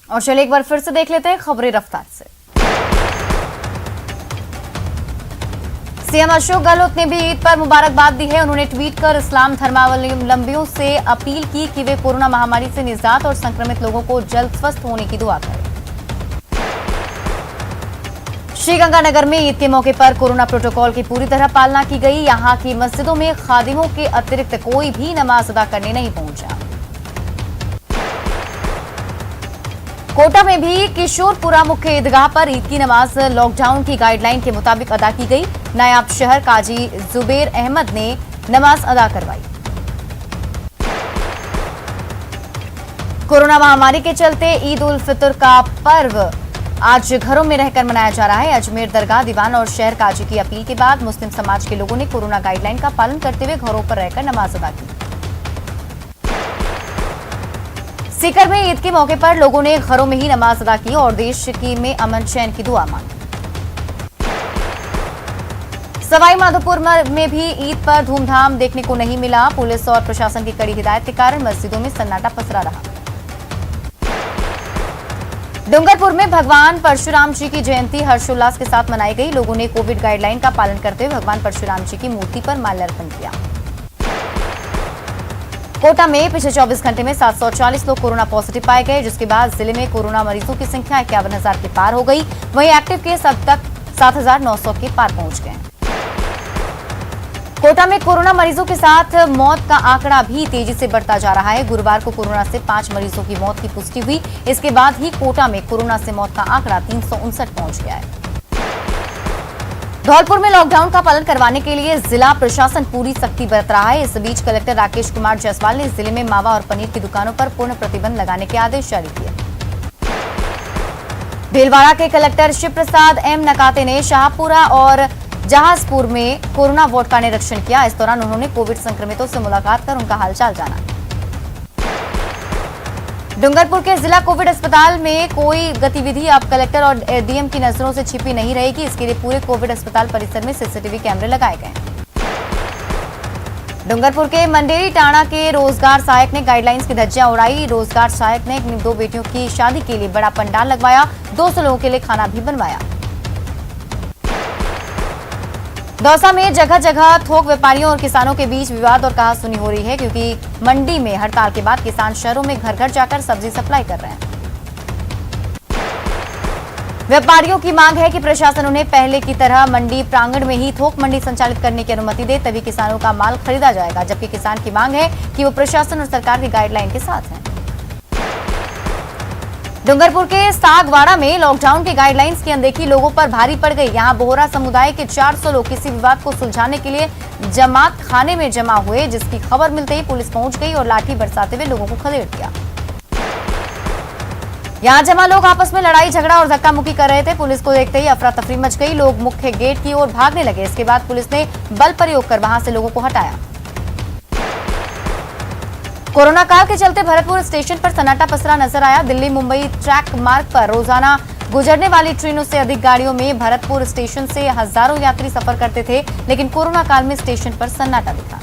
और चलिए एक बार फिर से देख लेते हैं खबरें रफ्तार से। सीएम अशोक गहलोत ने भी ईद पर मुबारकबाद दी है। उन्होंने ट्वीट कर इस्लाम धर्मावलंबियों से अपील की कि वे कोरोना महामारी से निजात और संक्रमित लोगों को जल्द स्वस्थ होने की दुआ करें। श्रीगंगानगर में ईद के मौके पर कोरोना प्रोटोकॉल की पूरी तरह पालना की गई। यहां की मस्जिदों में खादिमों के अतिरिक्त कोई भी नमाज अदा करने नहीं पहुंचा। कोटा में भी किशोरपुरा मुख्य ईदगाह पर ईद की नमाज लॉकडाउन की गाइडलाइन के मुताबिक अदा की गई। नायब शहर काजी जुबेर अहमद ने नमाज अदा करवाई। कोरोना महामारी के चलते ईद उल फितर का पर्व आज घरों में रहकर मनाया जा रहा है। अजमेर दरगाह दीवान और शहर काजी की अपील के बाद मुस्लिम समाज के लोगों ने कोरोना गाइडलाइन का पालन करते हुए घरों पर रहकर नमाज अदा की। सीकर में ईद के मौके पर लोगों ने घरों में ही नमाज अदा की और देश की में अमन चैन की दुआ मांगी। सवाई माधोपुर में भी ईद पर धूमधाम देखने को नहीं मिला। पुलिस और प्रशासन की कड़ी हिदायत के कारण मस्जिदों में सन्नाटा पसरा रहा। डूंगरपुर में भगवान परशुराम जी की जयंती हर्षोल्लास के साथ मनाई गई। लोगों ने कोविड गाइडलाइन का पालन करते हुए भगवान परशुराम जी की मूर्ति पर माल्यार्पण किया। कोटा में पिछले 24 घंटे में 740 लोग कोरोना पॉजिटिव पाए गए, जिसके बाद जिले में कोरोना मरीजों की संख्या 51,000 के पार हो गई। वहीं एक्टिव केस अब तक 7,900 के पार पहुंच गए। कोटा में कोरोना मरीजों के साथ मौत का आंकड़ा भी तेजी से बढ़ता जा रहा है। गुरुवार को कोरोना से 5 मरीजों की मौत की पुष्टि हुई। इसके बाद ही कोटा में कोरोना से मौत का आंकड़ा 359 पहुंच गया है। धौलपुर में लॉकडाउन का पालन करवाने के लिए जिला प्रशासन पूरी सख्ती बरत रहा है। इस बीच कलेक्टर राकेश कुमार जायसवाल ने जिले में मावा और पनीर की दुकानों पर पूर्ण प्रतिबंध लगाने के आदेश जारी किए। भीलवाड़ा के कलेक्टर शिव प्रसाद एम नकाते ने शाहपुरा और जहाजपुर में कोरोना वार्ड का निरीक्षण किया। इस दौरान उन्होंने कोविड संक्रमितों से मुलाकात कर उनका हालचाल जाना। डूंगरपुर के जिला कोविड अस्पताल में कोई गतिविधि अब कलेक्टर और डीएम की नजरों से छिपी नहीं रहेगी। इसके लिए पूरे कोविड अस्पताल परिसर में सीसीटीवी कैमरे लगाए गए। डूंगरपुर के मंडेरी टाणा के रोजगार सहायक ने गाइडलाइंस की धज्जियां उड़ाई। रोजगार सहायक ने अपनी 2 बेटियों की शादी के लिए बड़ा पंडाल लगवाया। 200 लोगों के लिए खाना भी बनवाया। दौसा में जगह जगह थोक व्यापारियों और किसानों के बीच विवाद और कहासुनी हो रही है, क्योंकि मंडी में हड़ताल के बाद किसान शहरों में घर घर जाकर सब्जी सप्लाई कर रहे हैं। व्यापारियों की मांग है कि प्रशासन उन्हें पहले की तरह मंडी प्रांगण में ही थोक मंडी संचालित करने की अनुमति दे, तभी किसानों का माल खरीदा जाएगा। जबकि किसान की मांग है कि वो प्रशासन और सरकार की गाइडलाइन के साथ हैं। डूंगरपुर के सागवाड़ा में लॉकडाउन के गाइडलाइंस की अनदेखी लोगों पर भारी पड़ गई। यहां बोहरा समुदाय के 400 लोग किसी विवाद को सुलझाने के लिए जमात खाने में जमा हुए, जिसकी खबर मिलते ही पुलिस पहुंच गई और लाठी बरसाते हुए लोगों को खदेड़ दिया। यहां जमा लोग आपस में लड़ाई झगड़ा और धक्का मुक्की कर रहे थे। पुलिस को देखते ही अफरा तफरी मच गई। लोग मुख्य गेट की ओर भागने लगे। इसके बाद पुलिस ने बल प्रयोग कर वहां से लोगों को हटाया। कोरोना काल के चलते भरतपुर स्टेशन पर सन्नाटा पसरा नजर आया। दिल्ली मुंबई ट्रैक मार्ग पर रोजाना गुजरने वाली ट्रेनों से अधिक गाड़ियों में भरतपुर स्टेशन से हजारों यात्री सफर करते थे, लेकिन कोरोना काल में स्टेशन पर सन्नाटा दिखा।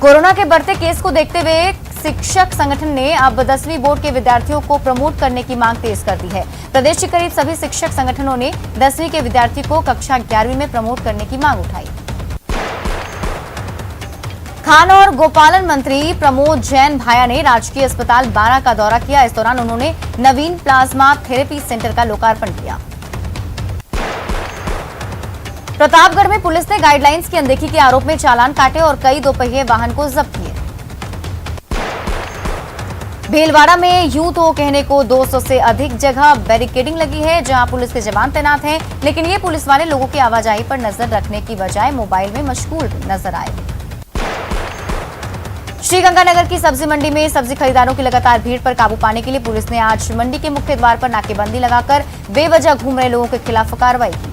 कोरोना के बढ़ते केस को देखते हुए शिक्षक संगठन ने अब 10वीं बोर्ड के विद्यार्थियों को प्रमोट करने की मांग तेज कर दी है। प्रदेश के करीब सभी शिक्षक संगठनों ने 10वीं के विद्यार्थी को कक्षा 11वीं में प्रमोट करने की मांग उठाई। खान और गोपालन मंत्री प्रमोद जैन भाया ने राजकीय अस्पताल बारा का दौरा किया। इस दौरान उन्होंने नवीन प्लाज्मा थेरेपी सेंटर का लोकार्पण किया। प्रतापगढ़ में पुलिस ने गाइडलाइंस की अनदेखी के आरोप में चालान काटे और कई दोपहिए वाहन को जब्त किए। भीलवाड़ा में यूं तो कहने को 200 से अधिक जगह बैरिकेडिंग लगी है, जहां पुलिस के जवान तैनात हैं, लेकिन ये पुलिस वाले लोगों की आवाजाही पर नजर रखने की बजाय मोबाइल में मशगूल नजर आए। श्रीगंगानगर की सब्जी मंडी में सब्जी खरीदारों की लगातार भीड़ पर काबू पाने के लिए पुलिस ने आज मंडी के मुख्य द्वार पर नाकेबंदी लगाकर बेवजह घूम रहे लोगों के खिलाफ कार्रवाई की।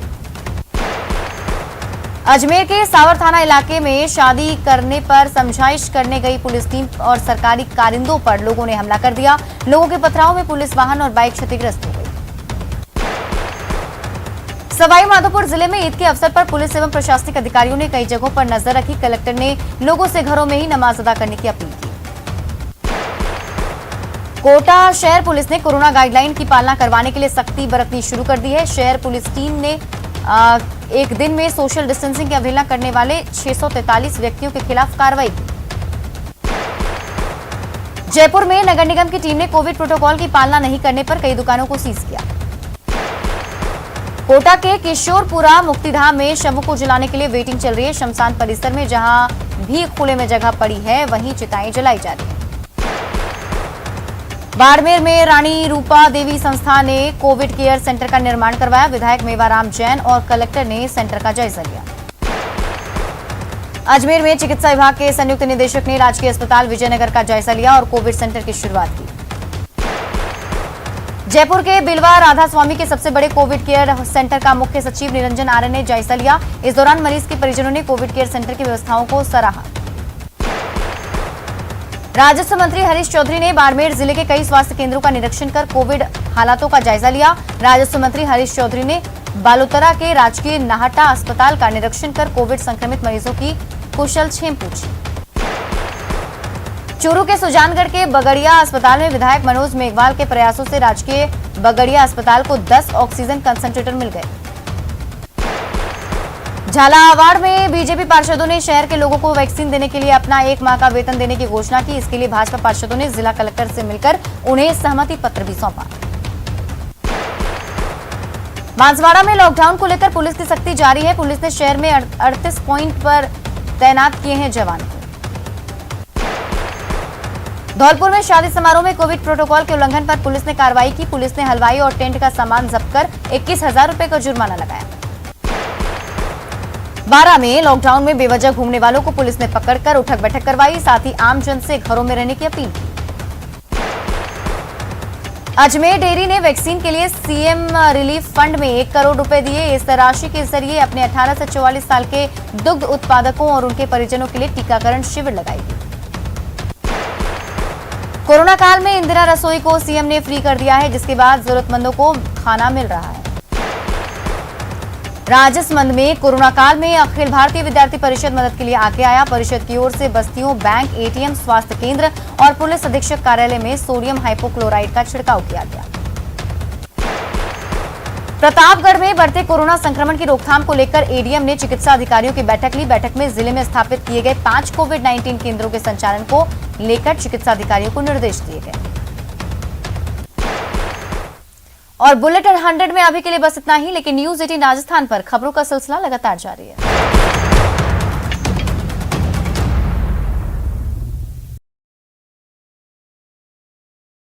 अजमेर के सावर थाना इलाके में शादी करने पर समझाइश करने गई पुलिस टीम और सरकारी कारिंदों पर लोगों ने हमला कर दिया। लोगों के पथराव में पुलिस वाहन और बाइक क्षतिग्रस्त हो गई। सवाई माधोपुर जिले में ईद के अवसर पर पुलिस एवं प्रशासनिक अधिकारियों ने कई जगहों पर नजर रखी। कलेक्टर ने लोगों से घरों में ही नमाज अदा करने की अपील की। कोटा शहर पुलिस ने कोरोना गाइडलाइन की पालना करवाने के लिए सख्ती बरतनी शुरू कर दी है। शहर पुलिस टीम ने एक दिन में सोशल डिस्टेंसिंग की अवहेलना करने वाले 643 व्यक्तियों के खिलाफ कार्रवाई की। जयपुर में नगर निगम की टीम ने कोविड प्रोटोकॉल की पालना नहीं करने पर कई दुकानों को सीज किया। कोटा के किशोरपुरा मुक्तिधाम में शवों को जलाने के लिए वेटिंग चल रही है। शमशान परिसर में जहां भी खुले में जगह पड़ी है, वहीं चिताएं जलाई जा रही है। बाड़मेर में रानी रूपा देवी संस्था ने कोविड केयर सेंटर का निर्माण करवाया। विधायक मेवाराम जैन और कलेक्टर ने सेंटर का जायजा लिया। अजमेर में चिकित्सा विभाग के संयुक्त निदेशक ने राजकीय अस्पताल विजयनगर का जायजा लिया और कोविड सेंटर की शुरुआत की। जयपुर के बिलवा राधा स्वामी के सबसे बड़े कोविड केयर सेंटर का मुख्य सचिव निरंजन आर्य ने जायजा लिया। इस दौरान मरीज के परिजनों ने कोविड केयर सेंटर की व्यवस्थाओं को सराहा। राजस्व मंत्री हरीश चौधरी ने बाड़मेर जिले के कई स्वास्थ्य केंद्रों का निरीक्षण कर कोविड हालातों का जायजा लिया। राजस्व मंत्री हरीश चौधरी ने बालोतरा के राजकीय नाहटा अस्पताल का निरीक्षण कर कोविड संक्रमित मरीजों की कुशलक्षेम पूछी। चूरू के सुजानगढ़ के बगड़िया अस्पताल में विधायक मनोज मेघवाल के प्रयासों से राजकीय बगड़िया अस्पताल को 10 ऑक्सीजन कंसंट्रेटर मिल गए। झालावाड़ में बीजेपी पार्षदों ने शहर के लोगों को वैक्सीन देने के लिए अपना 1 माह का वेतन देने की घोषणा की। इसके लिए भाजपा पार्षदों ने जिला कलेक्टर से मिलकर उन्हें सहमति पत्र भी सौंपा। बांसवाड़ा में लॉकडाउन को लेकर पुलिस की सख्ती जारी है। पुलिस ने शहर में 38 पॉइंट पर तैनात किए हैं जवान को। धौलपुर में शादी समारोह में कोविड प्रोटोकॉल के उल्लंघन पर पुलिस ने कार्रवाई की। पुलिस ने हलवाई और टेंट का सामान जब्त कर 21,000 रुपए का जुर्माना लगाया। बारां में लॉकडाउन में बेवजह घूमने वालों को पुलिस ने पकड़कर उठक बैठक करवाई। साथ ही आमजन से घरों में रहने की अपील की। अजमेर डेयरी ने वैक्सीन के लिए सीएम रिलीफ फंड में 1 करोड़ रुपए दिए। इस राशि के जरिए अपने 18 से 44 साल के दुग्ध उत्पादकों और उनके परिजनों के लिए टीकाकरण शिविर लगाएगी। कोरोना काल में इंदिरा रसोई को सीएम ने फ्री कर दिया है, जिसके बाद जरूरतमंदों को खाना मिल रहा है। राजसमंद में कोरोना काल में अखिल भारतीय विद्यार्थी परिषद मदद के लिए आगे आया। परिषद की ओर से बस्तियों, बैंक, एटीएम, स्वास्थ्य केंद्र और पुलिस अधीक्षक कार्यालय में सोडियम हाइपोक्लोराइड का छिड़काव किया गया। प्रतापगढ़ में बढ़ते कोरोना संक्रमण की रोकथाम को लेकर एडीएम ने चिकित्सा अधिकारियों की बैठक ली। बैठक में जिले में स्थापित किए गए 5 कोविड-19 केंद्रों के संचालन को लेकर चिकित्सा अधिकारियों को निर्देश दिए गए। और बुलेटिन 100 में अभी के लिए बस इतना ही, लेकिन न्यूज़ 18 राजस्थान पर खबरों का सिलसिला लगातार जारी है।